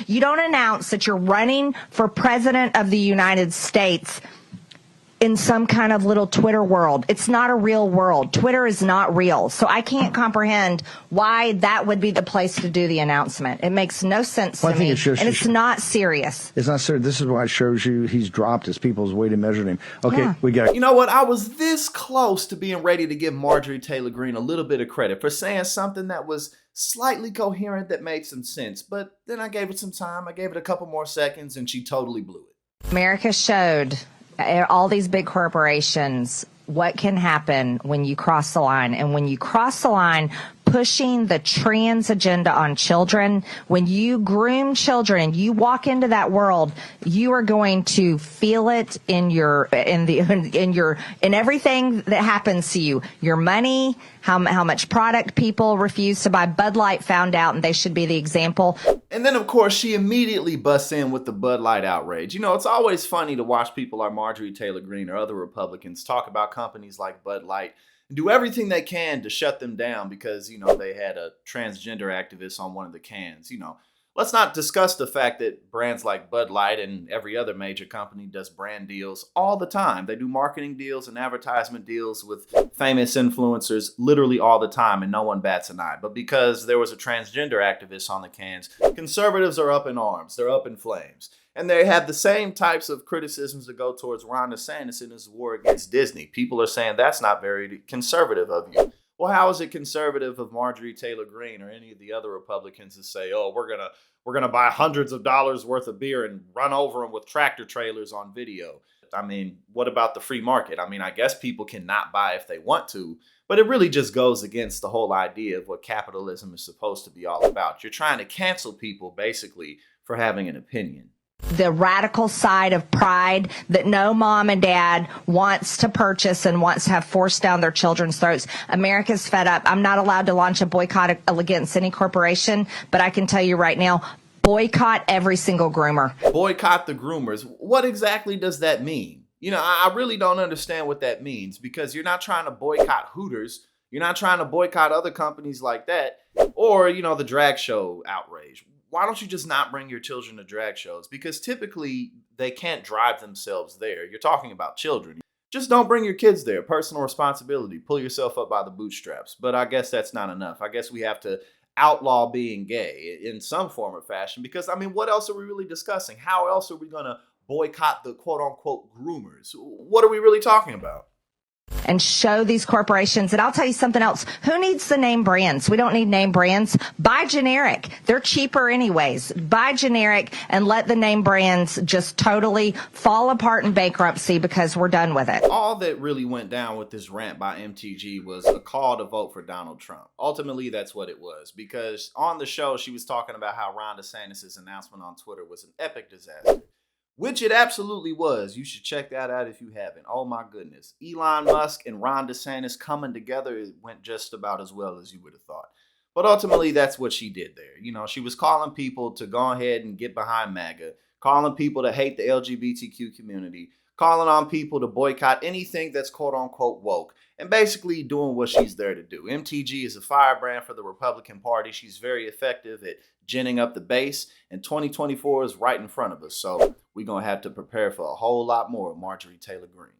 You don't announce that you're running for president of the United States in some kind of little Twitter world. It's not a real world. Twitter is not real. So I can't comprehend why that would be the place to do the announcement. It makes no sense to me. And it's not serious. It's not serious. This is why it shows you he's dropped his people's way to measure him. Okay, Yeah. we got. You know what? I was this close to being ready to give Marjorie Taylor Greene a little bit of credit for saying something that was slightly coherent, that made some sense. But then I gave it some time. I gave it a couple more seconds, and she totally blew it. America showed all these big corporations what can happen when you cross the line. And when you cross the line, pushing the trans agenda on children, when you groom children and you walk into that world, you are going to feel it in everything that happens to you. Your money, how much product people refuse to buy. Bud Light found out, and they should be the example. And then, of course, she immediately busts in with the Bud Light outrage. You know, it's always funny to watch people like Marjorie Taylor Greene or other Republicans talk about companies like Bud Light and do everything they can to shut them down because, you know, they had a transgender activist on one of the cans. You know, let's not discuss the fact that brands like Bud Light and every other major company does brand deals all the time. They do marketing deals and advertisement deals with famous influencers literally all the time, and no one bats an eye. But because there was a transgender activist on the cans, conservatives are up in arms. They're up in flames. And they have the same types of criticisms that go towards Ron DeSantis in his war against Disney. People are saying that's not very conservative of you. Well, how is it conservative of Marjorie Taylor Greene or any of the other Republicans to say, oh, we're gonna buy hundreds of dollars worth of beer and run over them with tractor trailers on video? I mean, what about the free market? I mean, I guess people can not buy if they want to, but it really just goes against the whole idea of what capitalism is supposed to be all about. You're trying to cancel people basically for having an opinion. The radical side of pride that no mom and dad wants to purchase and wants to have forced down their children's throats. America's fed up. I'm not allowed to launch a boycott against any corporation, but I can tell you right now, boycott every single groomer. Boycott the groomers. What exactly does that mean? You know, I really don't understand what that means, because you're not trying to boycott Hooters. You're not trying to boycott other companies like that, or, you know, the drag show outrage. Why don't you just not bring your children to drag shows? Because typically they can't drive themselves there. You're talking about children. Just don't bring your kids there. Personal responsibility. Pull yourself up by the bootstraps. But I guess that's not enough. I guess we have to outlaw being gay in some form or fashion, because, I mean, what else are we really discussing? How else are we going to boycott the quote unquote groomers? What are we really talking about? And show these corporations. And I'll tell you something else. Who needs the name brands? We don't need name brands. Buy generic. They're cheaper anyways. Buy generic and let the name brands just totally fall apart in bankruptcy, because we're done with it. All that really went down with this rant by MTG was a call to vote for Donald Trump. Ultimately, that's what it was, because on the show, she was talking about how Ron DeSantis' announcement on Twitter was an epic disaster. Which it absolutely was. You should check that out if you haven't. Oh my goodness. Elon Musk and Ron DeSantis coming together, it went just about as well as you would have thought. But ultimately, that's what she did there. You know, she was calling people to go ahead and get behind MAGA, calling people to hate the LGBTQ community, calling on people to boycott anything that's quote unquote woke, and basically doing what she's there to do. MTG is a firebrand for the Republican Party. She's very effective at ginning up the base, and 2024 is right in front of us. So we're going to have to prepare for a whole lot more of Marjorie Taylor Greene.